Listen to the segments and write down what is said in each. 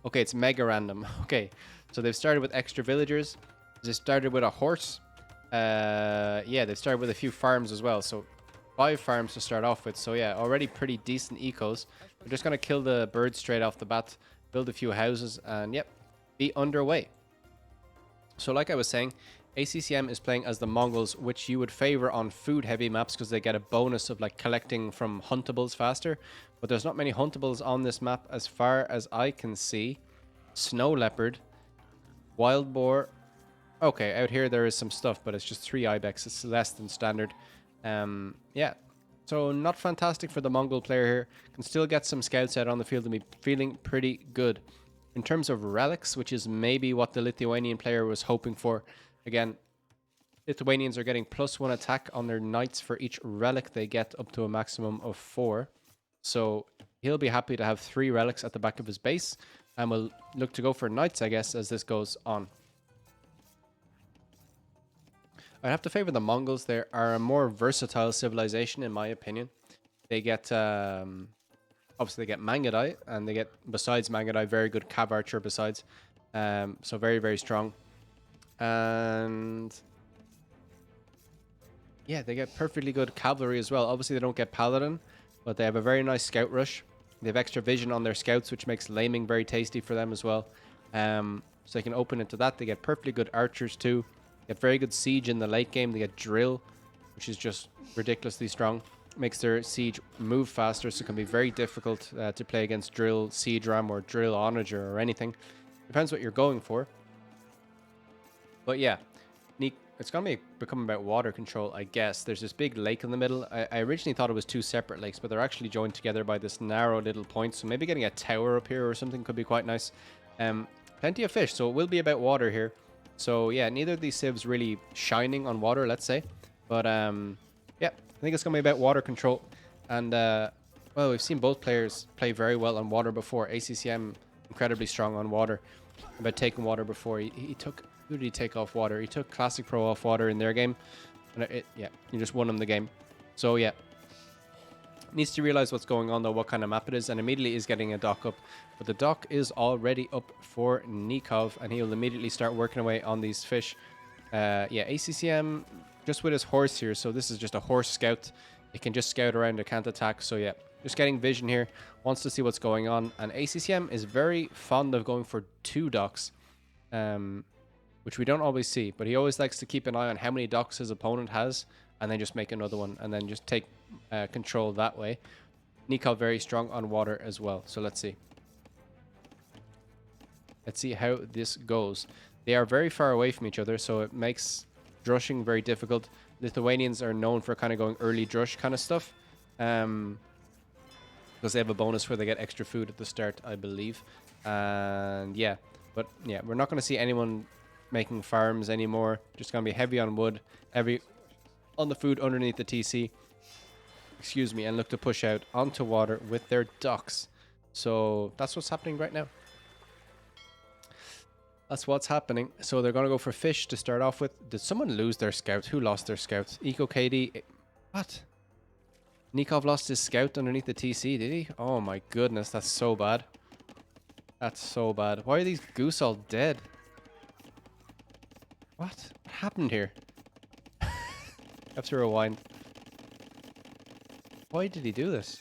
Okay, it's MegaRandom. Okay, so they've started with extra villagers. They started with a horse. Yeah, they started with a few farms as well. So 5 farms to start off with. So yeah, already pretty decent ecos. We're just gonna kill the birds straight off the bat, build a few houses, and yep, be underway. So like I was saying, ACCM is playing as the Mongols, which you would favor on food heavy maps because they get a bonus of like collecting from huntables faster. But there's not many huntables on this map as far as I can see. Snow leopard, wild boar. Okay, out here there is some stuff, but it's just 3 ibex. It's less than standard. Yeah, so not fantastic for the Mongol player here. Can still get some scouts out on the field and be feeling pretty good. In terms of relics, which is maybe what the Lithuanian player was hoping for. Again, Lithuanians are getting +1 attack on their knights for each relic they get, up to a maximum of 4. So he'll be happy to have 3 relics at the back of his base. And we'll look to go for knights, I guess, as this goes on. I'd have to favor the Mongols. They are a more versatile civilization, in my opinion. They get, obviously they get Mangadai, and they get, besides Mangadai, very good Cav Archer besides. So very, very strong. And yeah, they get perfectly good cavalry as well. Obviously they don't get Paladin, but they have a very nice scout rush. They have extra vision on their scouts, which makes laming very tasty for them as well. So they can open into that. They get perfectly good archers too. They get very good siege in the late game. They get drill, which is just ridiculously strong. Makes their siege move faster, so it can be very difficult to play against drill siege ram or drill onager or anything. Depends what you're going for. But yeah, it's going to become about water control, I guess. There's this big lake in the middle. I originally thought it was 2 separate lakes, but they're actually joined together by this narrow little point. So maybe getting a tower up here or something could be quite nice. Plenty of fish, so it will be about water here. So yeah, neither of these civs really shining on water, let's say. But yeah, I think it's going to be about water control. And well, we've seen both players play very well on water before. ACCM incredibly strong on water. About taking water before. He took... Who did he take off water? He took Classic Pro off water in their game. And yeah, you just won him the game. So yeah. Needs to realize what's going on though, what kind of map it is, and immediately is getting a dock up. But the dock is already up for Nicov, and he'll immediately start working away on these fish. Yeah, ACCM just with his horse here. So this is just a horse scout. It can just scout around, it can't attack. So yeah, just getting vision here. Wants to see what's going on. And ACCM is very fond of going for 2 docks. Which we don't always see, but he always likes to keep an eye on how many docks his opponent has, and then just make another one, and then just take control that way. Nicov very strong on water as well, so let's see. Let's see how this goes. They are very far away from each other, so it makes drushing very difficult. Lithuanians are known for kind of going early drush kind of stuff, because they have a bonus where they get extra food at the start, I believe. And yeah, but yeah, we're not going to see anyone making farms anymore. Just gonna be heavy on wood, heavy on the food underneath the TC, excuse me, and look to push out onto water with their docks. So that's what's happening right now. That's what's happening. So they're gonna go for fish to start off with. Did someone lose their scout? Who lost their scout? Eco KD. What? Nicov lost his scout underneath the TC, did he? Oh my goodness, that's so bad. That's so bad. Why are these goose all dead? What happened here? I have to rewind. Why did he do this?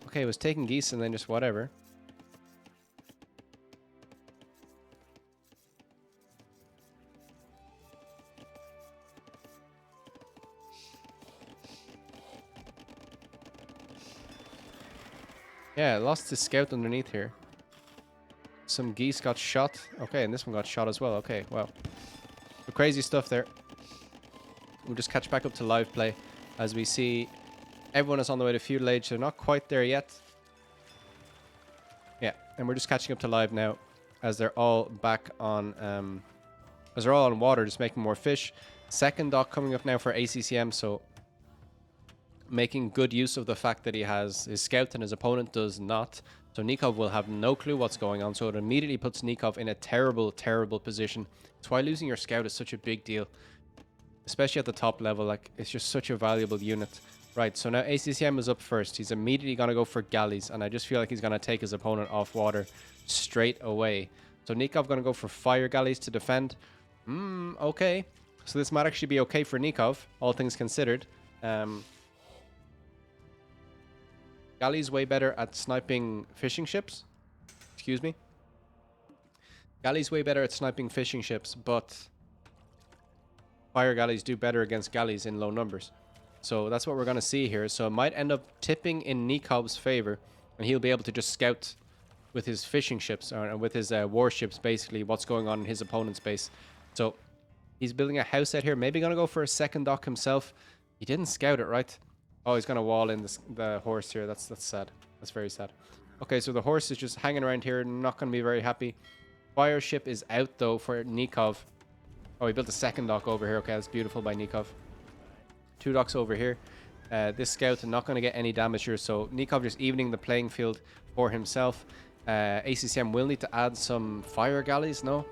Okay, it was taking geese and then just whatever. Yeah, I lost his scout underneath here. Some geese got shot. Okay, and this one got shot as well. Okay, wow. The crazy stuff there. We'll just catch back up to live play as we see everyone is on the way to feudal age. They're not quite there yet. Yeah, and we're just catching up to live now as they're all back on as they're all on water, just making more fish. Second dock coming up now for ACCM, so making good use of the fact that he has his scout and his opponent does not. So Nicov will have no clue what's going on, so it immediately puts Nicov in a terrible, terrible position. That's why losing your scout is such a big deal, especially at the top level. Like, it's just such a valuable unit. Right, so now ACCM is up first. He's immediately going to go for galleys, and I just feel like he's going to take his opponent off water straight away. So Nicov going to go for fire galleys to defend. Okay. So this might actually be okay for Nicov, all things considered. Galleys way better at sniping fishing ships. Excuse me. Galleys way better at sniping fishing ships, but fire galleys do better against galleys in low numbers. So that's what we're going to see here. So it might end up tipping in Nikov's favor, and he'll be able to just scout with his fishing ships, or with his warships, basically, what's going on in his opponent's base. So he's building a house out here. Maybe going to go for a second dock himself. He didn't scout it, right? Oh, he's going to wall in the horse here. That's sad. That's very sad. Okay, so the horse is just hanging around here, not going to be very happy. Fire ship is out, though, for Nicov. Oh, he built a second dock over here. Okay, that's beautiful by Nicov. 2 docks over here. This scout not going to get any damage here, so Nicov just evening the playing field for himself. ACCM will need to add some fire galleys, no?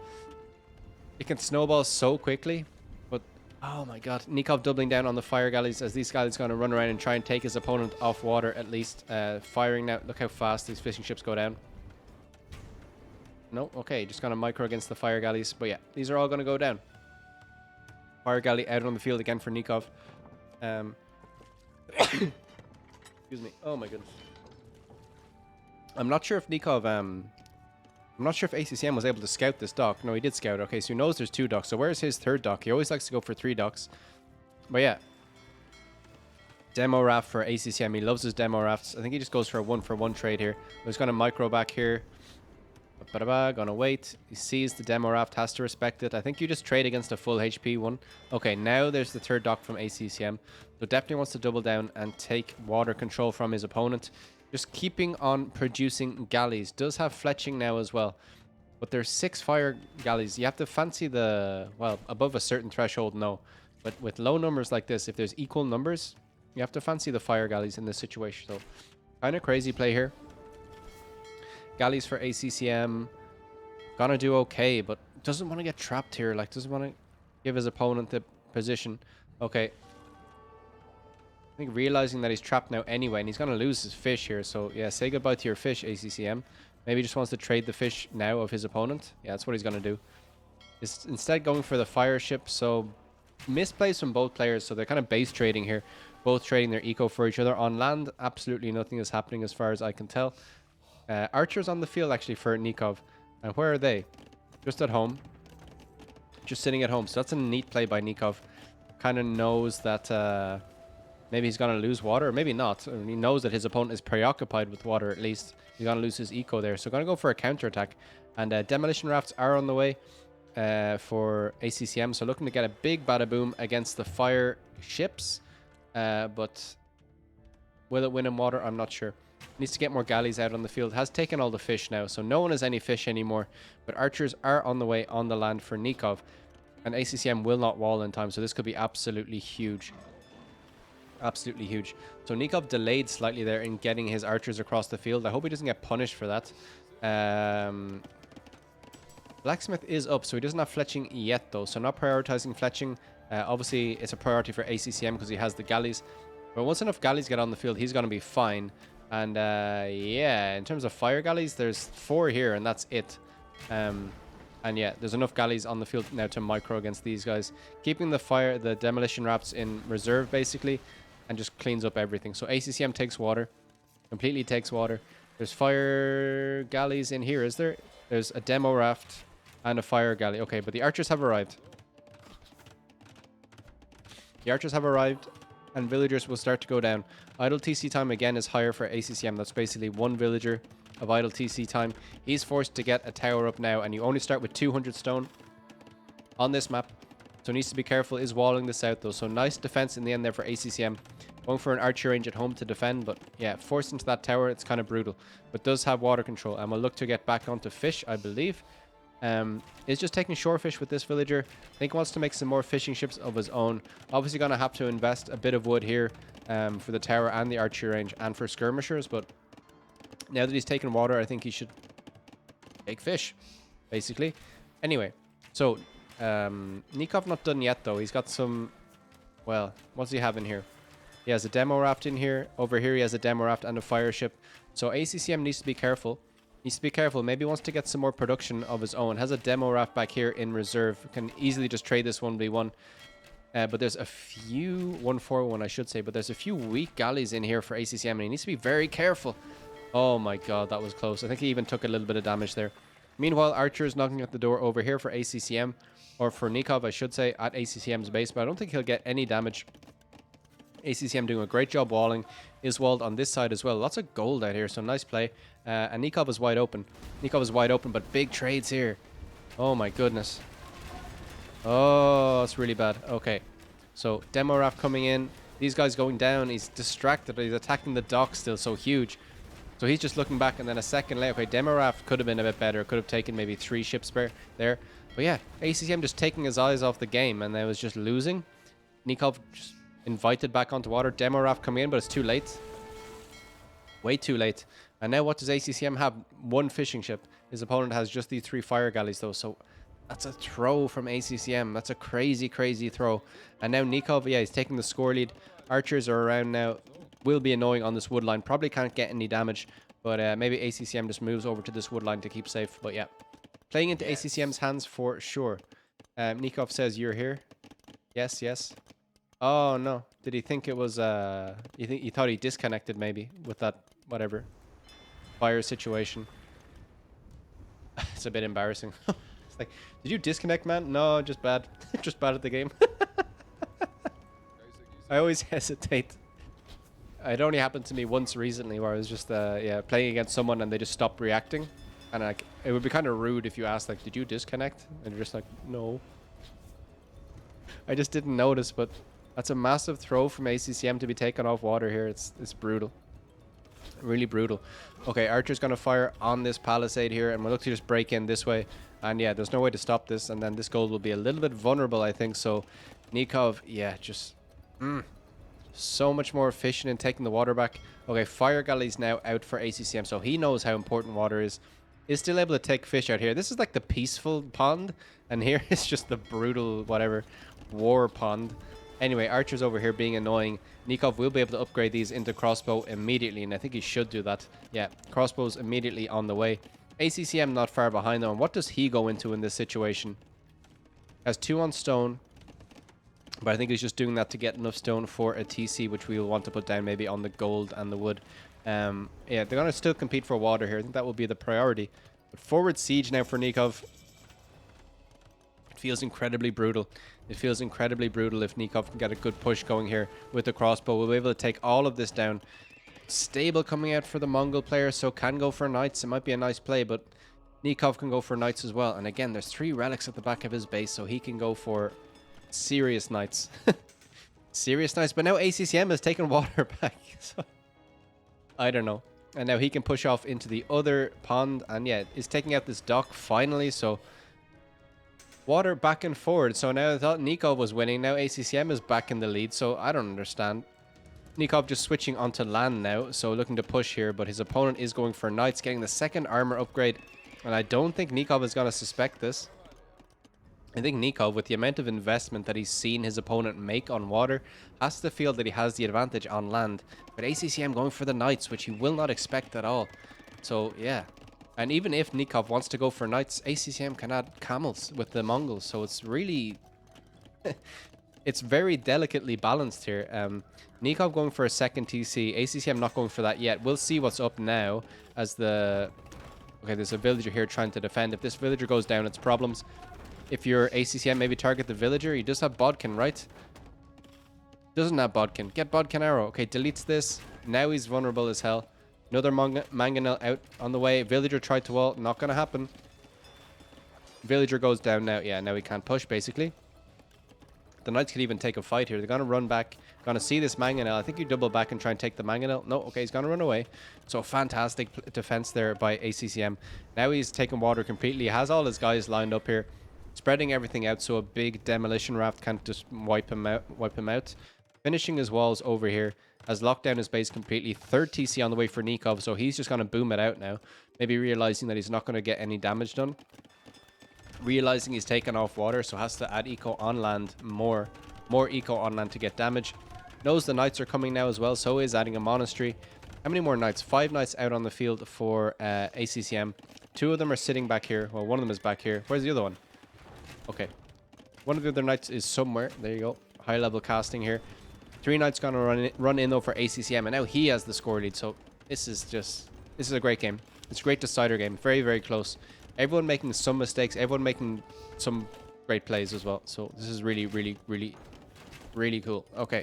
It can snowball so quickly, but oh my god. Nicov doubling down on the fire galleys as these guys going to run around and try and take his opponent off water at least. Firing now. Look how fast these fishing ships go down. No, okay, just going to micro against the fire galleys, but yeah, these are all going to go down. Fire galley out on the field again for Nicov. Excuse me. Oh my goodness. I'm not sure if Nicov, I'm not sure if ACCM was able to scout this dock. No, he did scout. Okay, so he knows there's 2 docks. So where's his 3rd dock? He always likes to go for 3 docks. But yeah. Demo raft for ACCM. He loves his demo rafts. I think he just goes for a 1-for-1 trade here. He's going to micro back here. Gonna wait. He sees the demo raft, has to respect it. I think you just trade against a full HP one. Okay, now there's the 3rd dock from ACCM. So definitely wants to double down and take water control from his opponent. Just keeping on producing galleys. Does have fletching now as well. But there's 6 fire galleys. You have to fancy the, well, above a certain threshold, no. But with low numbers like this, if there's equal numbers, you have to fancy the fire galleys in this situation. So kind of crazy play here. Galleys for ACCM. Gonna do okay, but doesn't want to get trapped here. Like, doesn't want to give his opponent the position. Okay. I think realizing that he's trapped now anyway, and he's going to lose his fish here. So, yeah, say goodbye to your fish, ACCM. Maybe he just wants to trade the fish now of his opponent. Yeah, that's what he's going to do. Is instead going for the fire ship. So, misplays from both players. So, they're kind of base trading here. Both trading their eco for each other. On land, absolutely nothing is happening as far as I can tell. Archers on the field actually for Nicov. And where are they? Just at home. Just sitting at home. So that's a neat play by Nicov. Kind of knows that maybe he's going to lose water. Or maybe not. He knows that his opponent is preoccupied with water at least. He's going to lose his eco there. So going to go for a counterattack. And demolition rafts are on the way for ACCM. So looking to get a big bada boom against the fire ships. But will it win in water? I'm not sure. Needs to get more galleys out on the field. Has taken all the fish now, so no one has any fish anymore. But archers are on the way on the land for Nicov. And ACCM will not wall in time, so this could be absolutely huge. Absolutely huge. So Nicov delayed slightly there in getting his archers across the field. I hope he doesn't get punished for that. Blacksmith is up, so he doesn't have fletching yet, though. So not prioritizing fletching. Obviously, it's a priority for ACCM because he has the galleys. But once enough galleys get on the field, he's going to be fine. And yeah, in terms of fire galleys, there's 4 here, and that's it. And yeah, there's enough galleys on the field now to micro against these guys. Keeping the demolition rafts in reserve, basically, and just cleans up everything. So ACCM takes water. Completely takes water. There's fire galleys in here, is there? There's a demo raft and a fire galley. Okay, but the archers have arrived. The archers have arrived. And villagers will start to go down. Idle TC time again is higher for ACCM. That's basically 1 villager of idle TC time. He's forced to get a tower up now, and you only start with 200 stone on this map. So needs to be careful. Is walling this out though. So nice defense in the end there for ACCM. Going for an archer range at home to defend, but yeah, forced into that tower. It's kind of brutal, but does have water control, and will look to get back onto fish, I believe. Is just taking shorefish with this villager. I think he wants to make some more fishing ships of his own. Obviously going to have to invest a bit of wood here for the tower and the archery range and for skirmishers, but now that he's taken water, I think he should take fish, basically. Anyway, so Nicov not done yet though. He's got some, well, what's he having here? He has a demo raft in here. Over here, he has a demo raft and a fire ship. So ACCM needs to be careful. Needs to be careful. Maybe he wants to get some more production of his own. Has a demo raft back here in reserve. Can easily just trade this 1v1. But there's a few 141, I should say. But there's a few weak galleys in here for ACCM, and he needs to be very careful. Oh my god, that was close. I think he even took a little bit of damage there. Meanwhile, Archer is knocking at the door over here for ACCM, or for Nicov, I should say, at ACCM's base. But I don't think he'll get any damage. ACCM doing a great job walling. Is walled on this side as well. Lots of gold out here, so nice play. And Nicov is wide open. Nicov is wide open, but big trades here. Oh my goodness. Oh, that's really bad. Okay, so demo raft coming in. These guys going down. He's distracted. He's attacking the dock still, so huge. So he's just looking back, and then a second later. Okay, demo raft could have been a bit better. Could have taken maybe 3 ships there. But yeah, ACCM just taking his eyes off the game, and they was just losing. Nicov just invited back onto water. Demo raft coming in, but it's too late. Way too late. And now what does ACCM have? 1 fishing ship. His opponent has just these 3 fire galleys though, so that's a throw from ACCM. That's a crazy, crazy throw. And now Nicov, yeah, he's taking the score lead. Archers are around now. Will be annoying on this wood line. Probably can't get any damage, but maybe ACCM just moves over to this wood line to keep safe. But yeah, playing into ACCM's hands for sure. Nicov says you're here. Yes, yes. Oh no, did he think it was he thought he disconnected maybe with that whatever fire situation. It's a bit embarrassing. It's like, did you disconnect, man? No, just bad. Just bad at the game. I always hesitate. It only happened to me once recently where I was just yeah, playing against someone and they just stopped reacting, and like it would be kind of rude if you asked like, did you disconnect? And you're just like, no. I just didn't notice, but that's a massive throw from ACCM to be taken off water here. It's brutal. Really brutal. Okay, Archer's going to fire on this palisade here, and we'll look to just break in this way. And yeah, there's no way to stop this, and then this gold will be a little bit vulnerable, I think. So Nicov, yeah, just so much more efficient in taking the water back. Okay, fire galley's now out for ACCM, so he knows how important water is. He's still able to take fish out here. This is like the peaceful pond, and here is just the brutal, whatever, war pond. Anyway, Archer's over here being annoying. Nicov will be able to upgrade these into crossbow immediately, and I think he should do that. Yeah, crossbows immediately on the way. ACCM not far behind though, and what does he go into in this situation? Has 2 on stone, but I think he's just doing that to get enough stone for a TC, which we will want to put down maybe on the gold and the wood. Yeah, they're going to still compete for water here. I think that will be the priority. But forward siege now for Nicov. It feels incredibly brutal. It feels incredibly brutal if Nicov can get a good push going here with the crossbow. We'll be able to take all of this down. Stable coming out for the Mongol player, so can go for knights. It might be a nice play, but Nicov can go for knights as well. And again, there's 3 relics at the back of his base, so he can go for serious knights. Serious knights. But now ACCM has taken water back. So I don't know. And now he can push off into the other pond. And yeah, is taking out this dock finally. So water back and forward. So now I thought Nicov was winning. Now ACCM is back in the lead. So I don't understand. Nicov just switching onto land now. So looking to push here. But his opponent is going for knights. Getting the 2nd armor upgrade. And I don't think Nicov is going to suspect this. I think Nicov, with the amount of investment that he's seen his opponent make on water, has to feel that he has the advantage on land. But ACCM going for the knights, which he will not expect at all. So, yeah. And even if Nicov wants to go for knights, ACCM can add camels with the Mongols. So it's really... it's very delicately balanced here. Nicov going for a 2nd TC. ACCM not going for that yet. We'll see what's up now as the... Okay, there's a villager here trying to defend. If this villager goes down, it's problems. If you're ACCM, maybe target the villager. He does have Bodkin, right? Doesn't have Bodkin. Get Bodkin arrow. Okay, deletes this. Now he's vulnerable as hell. Another mangonel out on the way. Villager tried to wall. Not going to happen. Villager goes down now. Yeah, now he can't push, basically. The knights could even take a fight here. They're going to run back. Going to see this mangonel. I think you double back and try and take the mangonel. No, okay, he's going to run away. So fantastic defense there by ACCM. Now he's taken water completely. He has all his guys lined up here. Spreading everything out so a big demolition raft can't just wipe him out. Finishing his walls over here. Has locked down his base completely. 3rd TC on the way for Nicov, so he's just going to boom it out now. Maybe realizing that he's not going to get any damage done. Realizing he's taken off water, so has to add eco on land more. More eco on land to get damage. Knows the knights are coming now as well, so is adding a monastery. How many more knights? 5 knights out on the field for ACCM. 2 of them are sitting back here. Well, one of them is back here. Where's the other one? Okay. One of the other knights is somewhere. There you go. High level casting here. 3 knights gonna run in though for ACCM, and now he has the score lead. So this is a great game. It's a great decider game. Very, very close. Everyone making some mistakes. Everyone making some great plays as well. So this is really, really, really, really cool. Okay.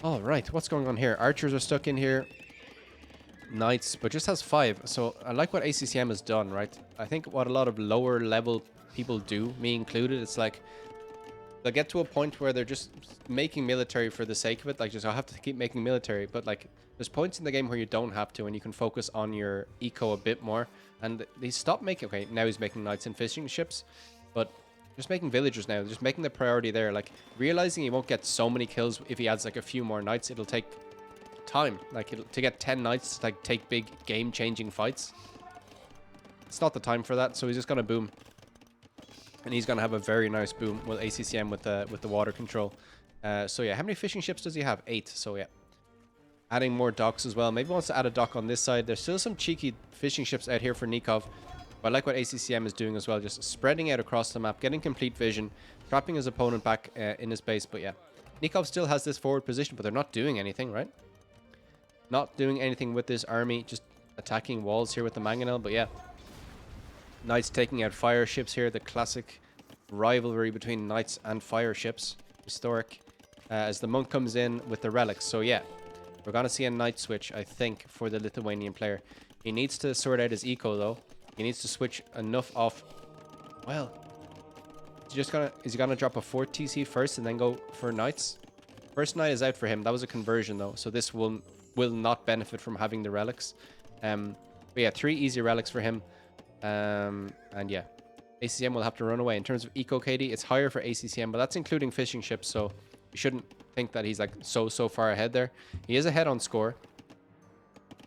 All right. What's going on here? Archers are stuck in here. Knights, but just has 5. So I like what ACCM has done, right? I think what a lot of lower level people do, me included, it's like they'll get to a point where they're just making military for the sake of it. Like, just I have to keep making military, but like there's points in the game where you don't have to, and you can focus on your eco a bit more. And they stop making, okay, now he's making knights and fishing ships, but just making villagers now, just making the priority there. Like, realizing he won't get so many kills if he adds like a few more knights. It'll take time, like to get 10 knights, like take big game-changing fights. It's not the time for that, so he's just gonna boom, and he's gonna have a very nice boom with ACCM with the water control. So yeah, how many fishing ships does he have? 8. So yeah, adding more docks as well. Maybe wants to add a dock on this side. There's still some cheeky fishing ships out here for Nicov, but I like what ACCM is doing as well, just spreading out across the map, getting complete vision, trapping his opponent back in his base. But yeah, Nicov still has this forward position, but they're not doing anything, right? Not doing anything with this army, just attacking walls here with the mangonel. But yeah, knights taking out fire ships here, the classic rivalry between knights and fire ships, historic, as the monk comes in with the relics. So yeah, we're gonna see a knight switch, I think, for the Lithuanian player. He needs to sort out his eco though. He needs to switch enough off. Well, is he gonna drop a 4 TC first and then go for knights? First knight is out for him. That was a conversion though, so this will not benefit from having the relics. But yeah, 3 easy relics for him. And yeah, ACCM will have to run away. In terms of eco KD, it's higher for ACCM, but that's including fishing ships, so you shouldn't think that he's like so far ahead there. He is ahead on score.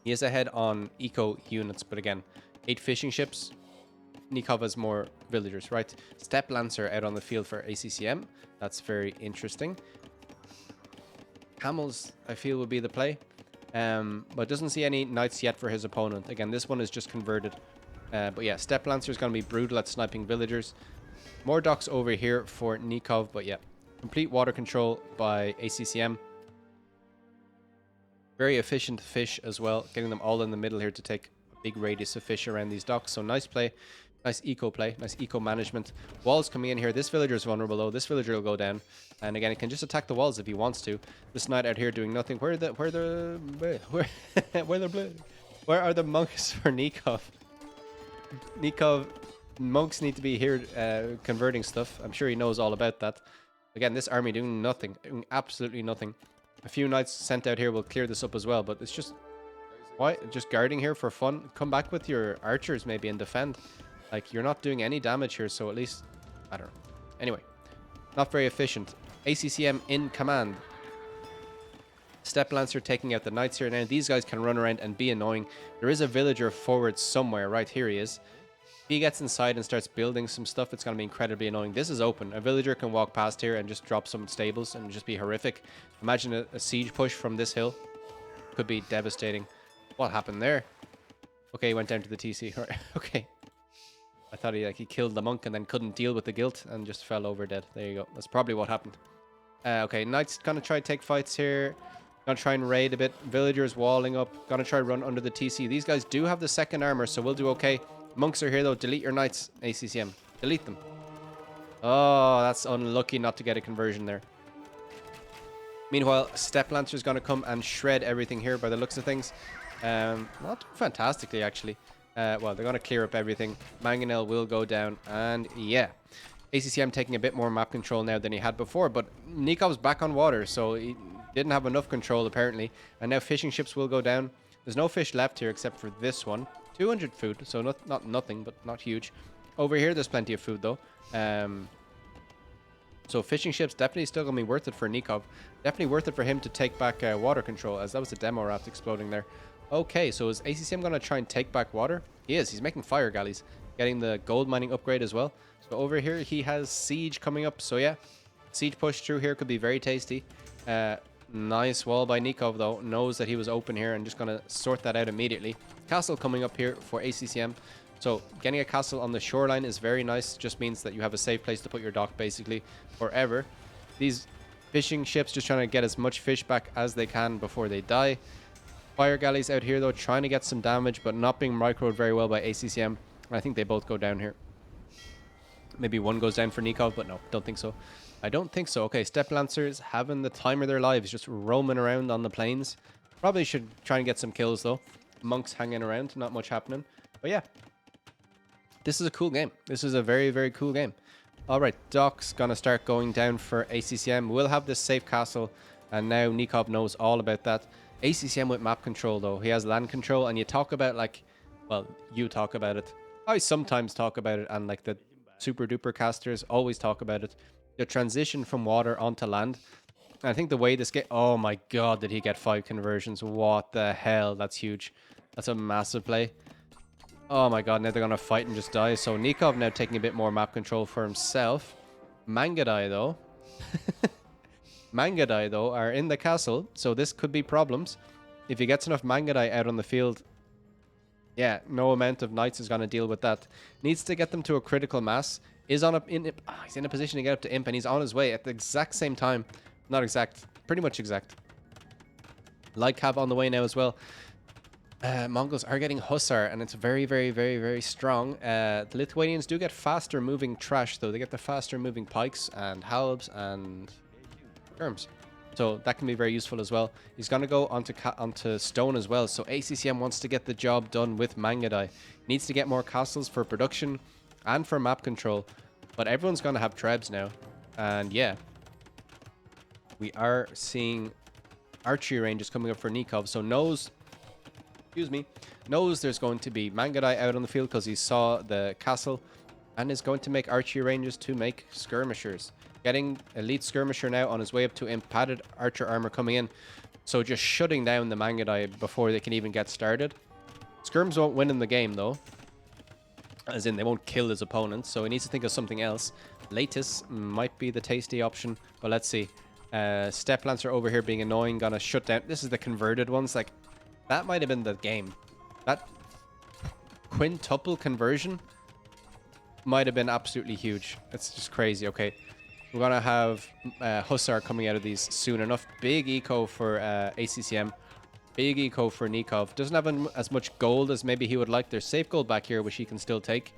He is ahead on eco units, but again, 8 fishing ships. Nicov has more villagers, right? Step Lancer out on the field for ACCM. That's very interesting. Camels, I feel, will be the play. But doesn't see any knights yet for his opponent. Again, this one is just converted. But yeah, Step Lancer is going to be brutal at sniping villagers. More docks over here for Nicov, but yeah, complete water control by ACCM. Very efficient fish as well, getting them all in the middle here to take a big radius of fish around these docks. So nice play, nice eco play, nice eco management. Walls coming in here. This villager is vulnerable though. This villager will go down, and again, it can just attack the walls if he wants to. This knight out here doing nothing. Where are the monks for Nicov? Nicov monks need to be here converting stuff. I'm sure he knows all about that. Again, this army doing nothing, doing absolutely nothing. A few knights sent out here will clear this up as well, but it's just, why? Just guarding here for fun? Come back with your archers maybe and defend. Like, you're not doing any damage here, so at least, I don't know. Anyway, not very efficient. ACCM in command. Step Lancer taking out the knights here. Now these guys can run around and be annoying. There is a villager forward somewhere. Right, here he is. If he gets inside and starts building some stuff, it's going to be incredibly annoying. This is open. A villager can walk past here and just drop some stables and just be horrific. Imagine a siege push from this hill. Could be devastating. What happened there? Okay, he went down to the TC. Right. Okay. I thought he killed the monk and then couldn't deal with the guilt and just fell over dead. There you go. That's probably what happened. Okay, knights gonna try to take fights here. Gonna try and raid a bit. Villagers walling up. Gonna try run under the TC. These guys do have the second armor, so we'll do okay. Monks are here though. Delete your knights, ACCM. Delete them. Oh, that's unlucky not to get a conversion there. Meanwhile, Step Lancer's gonna come and shred everything here by the looks of things. Not fantastically actually. Well, they're gonna clear up everything. Mangonel will go down, and yeah, ACCM taking a bit more map control now than he had before. But Nikov's back on water, so he didn't have enough control apparently. And now fishing ships will go down. There's no fish left here except for this one. 200 food, so not nothing, but not huge. Over here, there's plenty of food though. So fishing ships definitely still gonna be worth it for Nicov. Definitely worth it for him to take back water control, as that was a demo raft exploding there. Okay, so is ACCM gonna try and take back water? He is. He's making fire galleys, getting the gold mining upgrade as well. So over here, he has siege coming up. So yeah, siege push through here could be very tasty. Nice wall by Nicov, though. Knows that he was open here and just going to sort that out immediately. Castle coming up here for ACCM. So getting a castle on the shoreline is very nice. Just means that you have a safe place to put your dock, basically, forever. These fishing ships just trying to get as much fish back as they can before they die. Fire galleys out here, though, trying to get some damage, but not being microed very well by ACCM. I think they both go down here. Maybe one goes down for Nicov, but no, don't think so. I don't think so. Okay, Step Lancers having the time of their lives, just roaming around on the plains. Probably should try and get some kills, though. Monks hanging around, not much happening. But yeah, this is a cool game. This is a very, very cool game. All right, Doc's going to start going down for ACCM. We'll have this safe castle, and now Nicov knows all about that. ACCM with map control, though. He has land control, and you talk about, like, well, you talk about it. I sometimes talk about it, and, like, the super duper casters always talk about it. The transition from water onto land. And I think the way this game... Oh, my God, did he get 5 conversions? What the hell? That's huge. That's a massive play. Oh, my God, now they're going to fight and just die. So Nicov now taking a bit more map control for himself. Mangadai, though... Mangadai, though, are in the castle, so this could be problems. If he gets enough Mangadai out on the field, yeah, no amount of knights is going to deal with that. Needs to get them to a critical mass. Is on a he's in a position to get up to Imp, and he's on his way at the exact same time. Not exact, pretty much exact. Light Cab on the way now as well. Mongols are getting Hussar, and it's very, very, very, very strong. The Lithuanians do get faster moving trash, though. They get the faster moving pikes and halbs and terms, so that can be very useful as well. He's going to go onto stone as well, so ACCM wants to get the job done with Mangadai. Needs to get more castles for production and for map control, but everyone's going to have trebs now. And yeah, we are seeing archery ranges coming up for Nicov, so knows there's going to be Mangadai out on the field because he saw the castle, and is going to make archery ranges to make skirmishers. Getting elite skirmisher now on his way up to Imp, padded archer armor coming in. So just shutting down the Mangadai before they can even get started. Skirms won't win in the game, though. As in, they won't kill his opponents. So he needs to think of something else. Latus might be the tasty option. But let's see. Step Lancer over here being annoying. Gonna shut down. This is the converted ones. Like, that might have been the game. That quintuple conversion might have been absolutely huge. It's just crazy. Okay. We're going to have Hussar coming out of these soon enough. Big eco for ACCM. Big eco for Nicov. Doesn't have as much gold as maybe he would like. There's safe gold back here, which he can still take.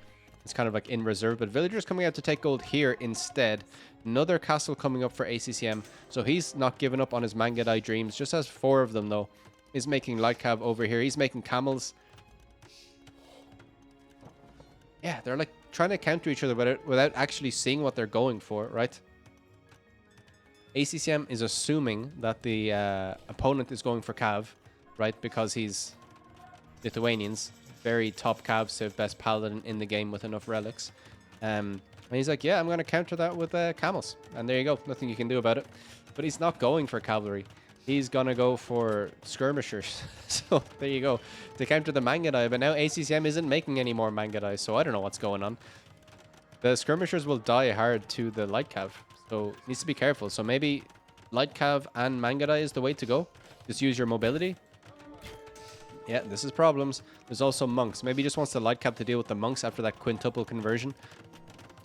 It's kind of like in reserve. But Villagers coming out to take gold here instead. Another castle coming up for ACCM. So he's not giving up on his Mangadai dreams. Just has 4 of them, though. He's making light cab over here. He's making camels. Yeah, they're like trying to counter each other without actually seeing what they're going for, right? ACCM is assuming that the opponent is going for Cav, right? Because he's Lithuanians. Very top Cavs to have best paladin in the game with enough relics. And he's like, yeah, I'm going to counter that with camels. And there you go. Nothing you can do about it. But he's not going for cavalry. He's going to go for skirmishers. So there you go. To counter the Mangadai. But now ACCM isn't making any more Mangadai. So I don't know what's going on. The skirmishers will die hard to the light cav. So needs to be careful. So maybe light cav and Mangadai is the way to go. Just use your mobility. Yeah, this is problems. There's also monks. Maybe he just wants the light cav to deal with the monks after that quintuple conversion.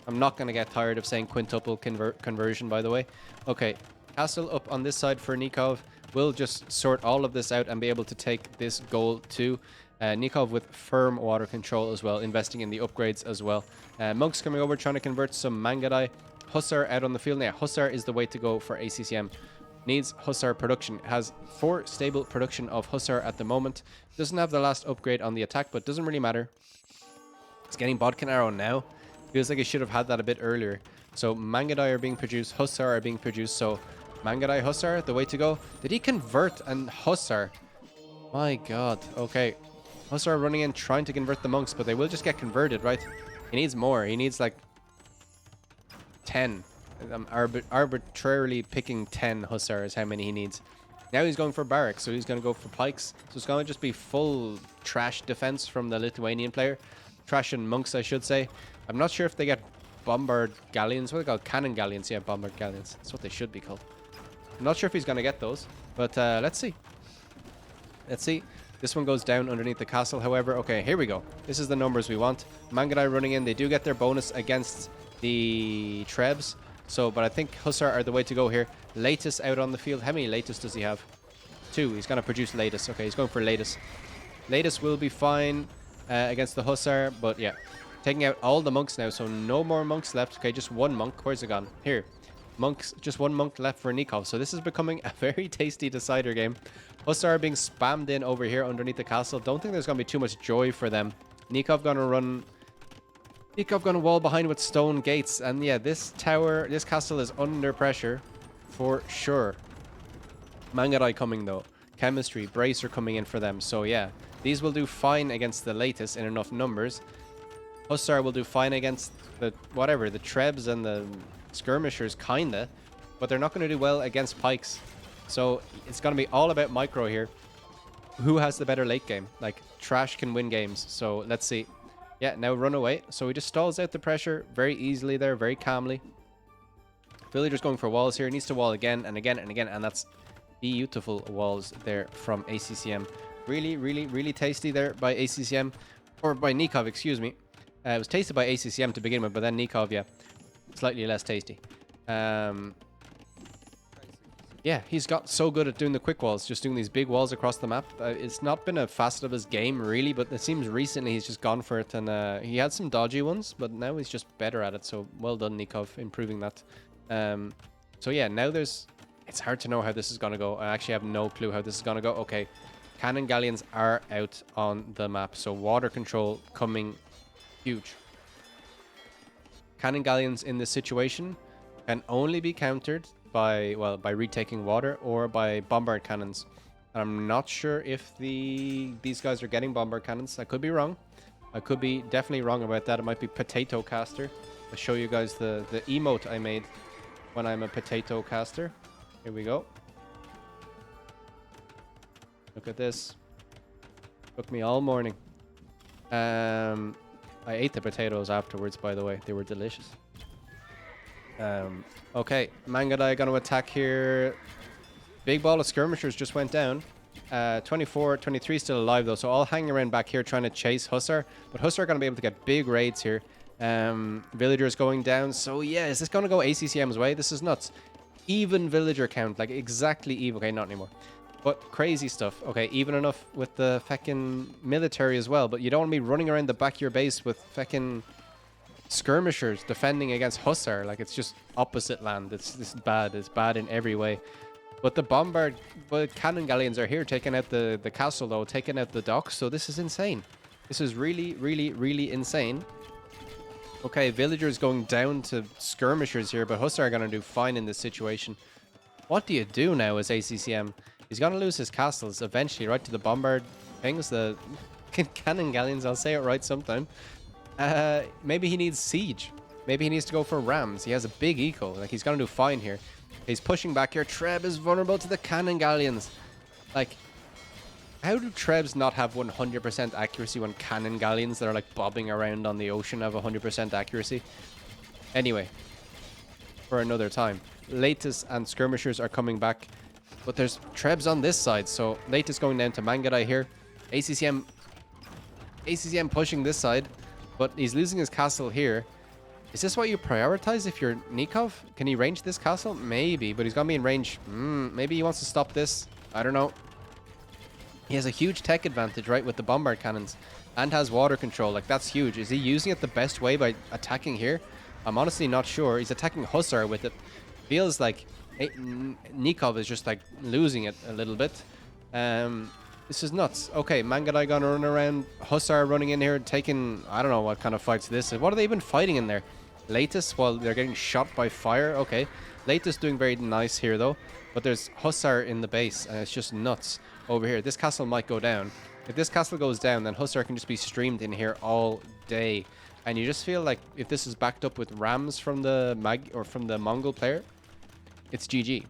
I'm not going to get tired of saying quintuple conversion, by the way. Okay. Castle up on this side for Nicov. We'll just sort all of this out and be able to take this goal too. Nicov with firm water control as well, investing in the upgrades as well. Monks coming over, trying to convert some Mangadai. Hussar out on the field now. Hussar is the way to go for ACCM. Needs Hussar production. Has 4 stable production of Hussar at the moment. Doesn't have the last upgrade on the attack, but doesn't really matter. It's getting Bodkin Arrow now. Feels like he should have had that a bit earlier. So Mangadai are being produced. Hussar are being produced. So Mangadai, Hussar, the way to go. Did he convert and Hussar? My God. Okay. Hussar running in, trying to convert the monks, but they will just get converted, right? He needs more. He needs like 10. I'm arbitrarily picking 10 Hussar is how many he needs. Now he's going for barracks, so he's going to go for pikes. So it's going to just be full trash defense from the Lithuanian player. Trash and monks, I should say. I'm not sure if they get bombard galleons. What are they called? Cannon galleons. Yeah, bombard galleons. That's what they should be called. I'm not sure if he's going to get those, but let's see. Let's see. This one goes down underneath the castle, however. Okay, here we go. This is the numbers we want. Mangadai running in. They do get their bonus against the Trebs. So, but I think Hussar are the way to go here. Latest out on the field. How many latest does he have? 2. He's going to produce latest. Okay, he's going for latest. Latest will be fine against the Hussar, but yeah. Taking out all the monks now, so no more monks left. Okay, just one monk. Where's it gone? Here. Monks, just one monk left for Nicov. So this is becoming a very tasty decider game. Hussar being spammed in over here underneath the castle. Don't think there's going to be too much joy for them. Nicov going to run... Nicov going to wall behind with stone gates. And yeah, this tower, this castle is under pressure for sure. Mangadai coming though. Chemistry, Brace are coming in for them. So yeah, these will do fine against the latest in enough numbers. Hussar will do fine against the, whatever, the Trebs and the Skirmishers, kinda. But they're not going to do well against Pikes. So it's going to be all about micro here. Who has the better late game? Like, Trash can win games. So let's see. Yeah, now run away. So he just stalls out the pressure very easily there, very calmly. Villager's going for walls here. He needs to wall again and again and again. And that's beautiful walls there from ACCM. Really, really, really tasty there by ACCM. Or by Nicov, excuse me. It was tasted by ACCM to begin with, but then Nicov, yeah, slightly less tasty. Yeah, he's got so good at doing the quick walls, just doing these big walls across the map. It's not been a facet of his game, really, but it seems recently he's just gone for it. And he had some dodgy ones, but now he's just better at it. So well done, Nicov, improving that. So yeah, now there's... It's hard to know how this is going to go. I actually have no clue how this is going to go. Okay, Cannon Galleons are out on the map. So water control coming huge. Cannon Galleons in this situation can only be countered by, well, by retaking water or by bombard cannons. And I'm not sure if these guys are getting bombard cannons. I could be wrong. I could be definitely wrong about that. It might be potato caster. I'll show you guys the emote I made when I'm a potato caster. Here we go. Look at this. Took me all morning. I ate the potatoes afterwards, by the way. They were delicious. Okay, Mangadai going to attack here. Big ball of skirmishers just went down. 24, 23 still alive though, so I'll hang around back here trying to chase Hussar. But Hussar are going to be able to get big raids here. Villagers going down. So yeah, is this going to go ACCM's way? This is nuts. Even villager count, like exactly even. Okay, not anymore. But crazy stuff. Okay, even enough with the feckin' military as well. But you don't want to be running around the back of your base with feckin' skirmishers defending against Hussar. Like, it's just opposite land. It's bad. It's bad in every way. But the bombard, but cannon galleons are here taking out the castle though, taking out the docks. So this is insane. This is really, really, really insane. Okay, villagers going down to skirmishers here, but Hussar are going to do fine in this situation. What do you do now as ACCM? He's going to lose his castles eventually, right to the bombard things, the cannon galleons. I'll say it right sometime. Maybe he needs siege. Maybe he needs to go for rams. He has a big eco. Like, he's going to do fine here. He's pushing back here. Treb is vulnerable to the cannon galleons. Like, how do Trebs not have 100% accuracy when cannon galleons that are like bobbing around on the ocean have 100% accuracy? Anyway, for another time. Latest and skirmishers are coming back, but there's Trebs on this side. So Latest going down to Mangadai here. ACCM pushing this side, but he's losing his castle here. Is this what you prioritize if you're Nicov? Can he range this castle? Maybe, but he's gonna be in range. Maybe he wants to stop this. I don't know. He has a huge tech advantage, right, with the bombard cannons, and has water control. Like, that's huge. Is he using it the best way by attacking here? I'm honestly not sure. He's attacking Hussar with it. Feels like Nicov is just like losing it a little bit. This is nuts. Okay, Mangadai gonna run around. Hussar running in here, taking, I don't know what kind of fights this is. What are they even fighting in there? Latest while they're getting shot by fire. Okay, Latest doing very nice here though. But there's Hussar in the base, and it's just nuts over here. This castle might go down. If this castle goes down, then Hussar can just be streamed in here all day. And you just feel like if this is backed up with rams from the Mongol player, it's GG.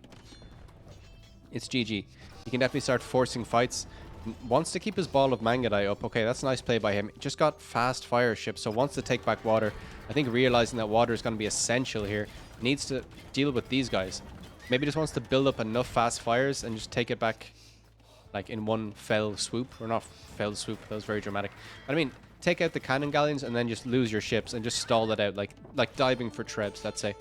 It's GG. He can definitely start forcing fights. Wants to keep his ball of Mangadai up. Okay, that's a nice play by him. Just got fast fire ships, so wants to take back water. I think realizing that water is going to be essential here. Needs to deal with these guys. Maybe just wants to build up enough fast fires and just take it back like in one fell swoop. Or not fell swoop, that was very dramatic. But I mean, take out the cannon galleons and then just lose your ships and just stall it out like diving for trebs, let's say.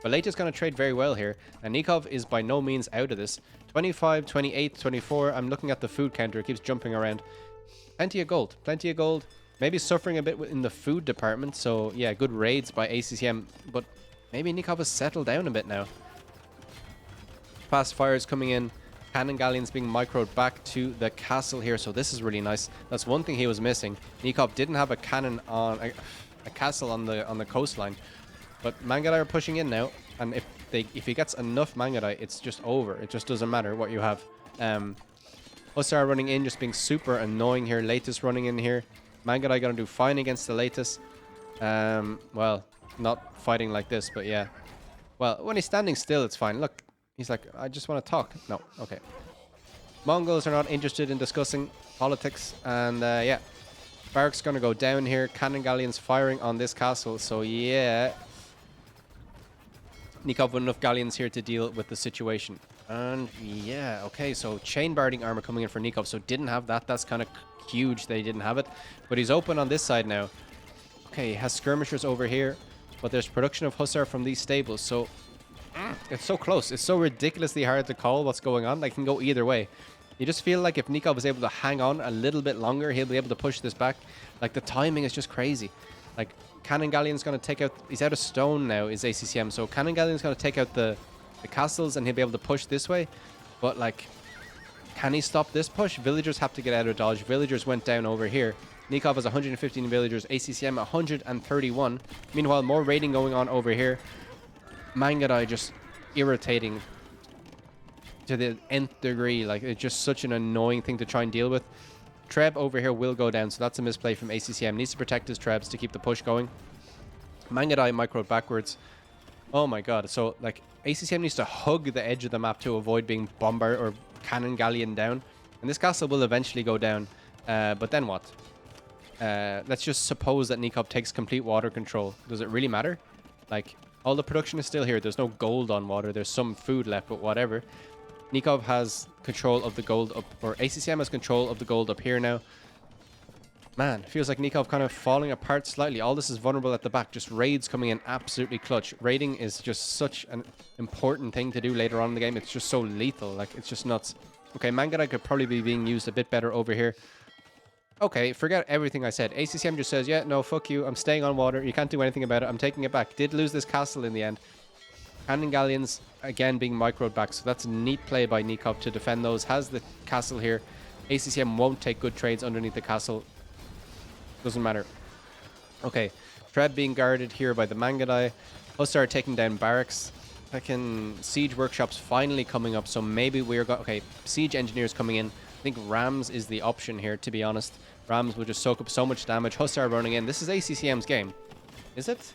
But Leita's going to trade very well here. And Nicov is by no means out of this. 25, 28, 24. I'm looking at the food counter. It keeps jumping around. Plenty of gold. Plenty of gold. Maybe suffering a bit in the food department. So, yeah, good raids by ACCM. But maybe Nicov has settled down a bit now. Fast fires coming in. Cannon galleons being microed back to the castle here. So this is really nice. That's one thing he was missing. Nicov didn't have a cannon on... a castle on the coastline. But Mangadai are pushing in now. And if he gets enough Mangadai, it's just over. It just doesn't matter what you have. Hussar running in, just being super annoying here. Leitus running in here. Mangadai going to do fine against the Leitus. Well, not fighting like this, but yeah. Well, when he's standing still, it's fine. Look, he's like, I just want to talk. No, okay. Mongols are not interested in discussing politics. And yeah, Barracks going to go down here. Cannon galleons firing on this castle. So yeah, Nicov with enough galleons here to deal with the situation. And yeah, okay, so chain barding armor coming in for Nicov. So didn't have that. That's kind of huge that he didn't have it. But he's open on this side now. Okay, he has skirmishers over here. But there's production of Hussar from these stables. So it's so close. It's so ridiculously hard to call what's going on. They can go either way. You just feel like if Nicov was able to hang on a little bit longer, he'll be able to push this back. Like, the timing is just crazy. Like, Cannon Galleon's going to take out... He's out of stone now, is ACCM. So Cannon Galleon's going to take out the castles and he'll be able to push this way. But, like, can he stop this push? Villagers have to get out of dodge. Villagers went down over here. Nicov has 115 villagers. ACCM 131. Meanwhile, more raiding going on over here. Mangadai just irritating to the nth degree. Like, it's just such an annoying thing to try and deal with. Treb over here will go down, so that's a misplay from ACCM. Needs to protect his Trebs to keep the push going. Mangadai microed backwards. Oh my god. So, like, ACCM needs to hug the edge of the map to avoid being bombarded or cannon galleon down. And this castle will eventually go down. But then what? Let's just suppose that Nicov takes complete water control. Does it really matter? Like, all the production is still here. There's no gold on water. There's some food left, but whatever. Nicov has control of the gold up, or ACCM has control of the gold up here now. Man, it feels like Nicov kind of falling apart slightly. All this is vulnerable at the back. Just raids coming in absolutely clutch. Raiding is just such an important thing to do later on in the game. It's just so lethal. Like, it's just nuts. Okay, Mangadai could probably be being used a bit better over here. Okay, forget everything I said. ACCM just says, yeah, no, fuck you. I'm staying on water. You can't do anything about it. I'm taking it back. Did lose this castle in the end. Cannon Galleons, again, being microed back. So that's a neat play by Nicov to defend those. Has the castle here. ACCM won't take good trades underneath the castle. Doesn't matter. Okay, Treb being guarded here by the Mangadai. Hussar taking down barracks. Fucking siege workshops finally coming up. So maybe we're going... Okay, siege engineers coming in. I think Rams is the option here, to be honest. Rams will just soak up so much damage. Hussar running in. This is ACCM's game. Is it?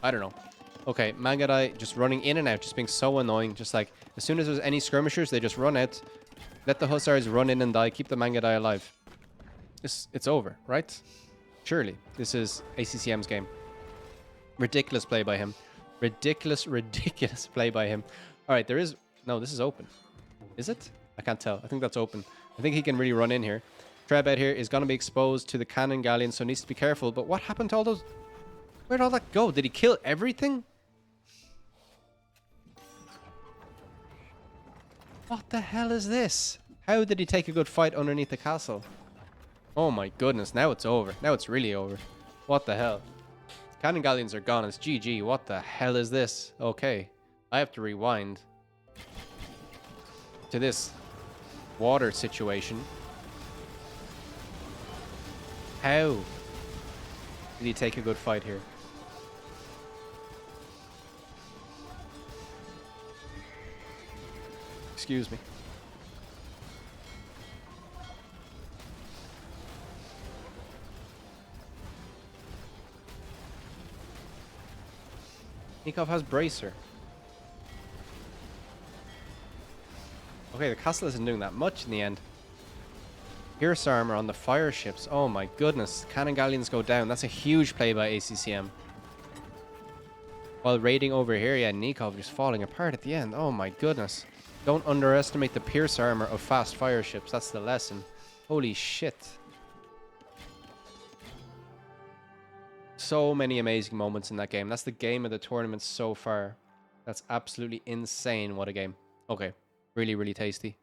I don't know. Okay, Mangadai just running in and out, just being so annoying. Just like, as soon as there's any skirmishers, they just run out. Let the Hussars run in and die. Keep the Mangadai alive. It's over, right? Surely. This is ACCM's game. Ridiculous play by him. Ridiculous play by him. Alright, there is... No, this is open. Is it? I can't tell. I think that's open. I think he can really run in here. Treb out here is going to be exposed to the cannon galleon, so needs to be careful. But what happened to all those... Where'd all that go? Did he kill everything? What the hell is this? How did he take a good fight underneath the castle? Oh my goodness, now it's over. Now it's really over. What the hell? Cannon galleons are gone. It's GG. What the hell is this? Okay. I have to rewind to this water situation. How did he take a good fight here? Excuse me. Nicov has Bracer. Okay, the castle isn't doing that much in the end. Pierce armor on the fire ships. Oh my goodness. Cannon galleons go down. That's a huge play by ACCM. While raiding over here, yeah, Nicov just falling apart at the end. Oh my goodness. Don't underestimate the pierce armor of fast fire ships. That's the lesson. Holy shit. So many amazing moments in that game. That's the game of the tournament so far. That's absolutely insane. What a game. Okay. Really, really tasty.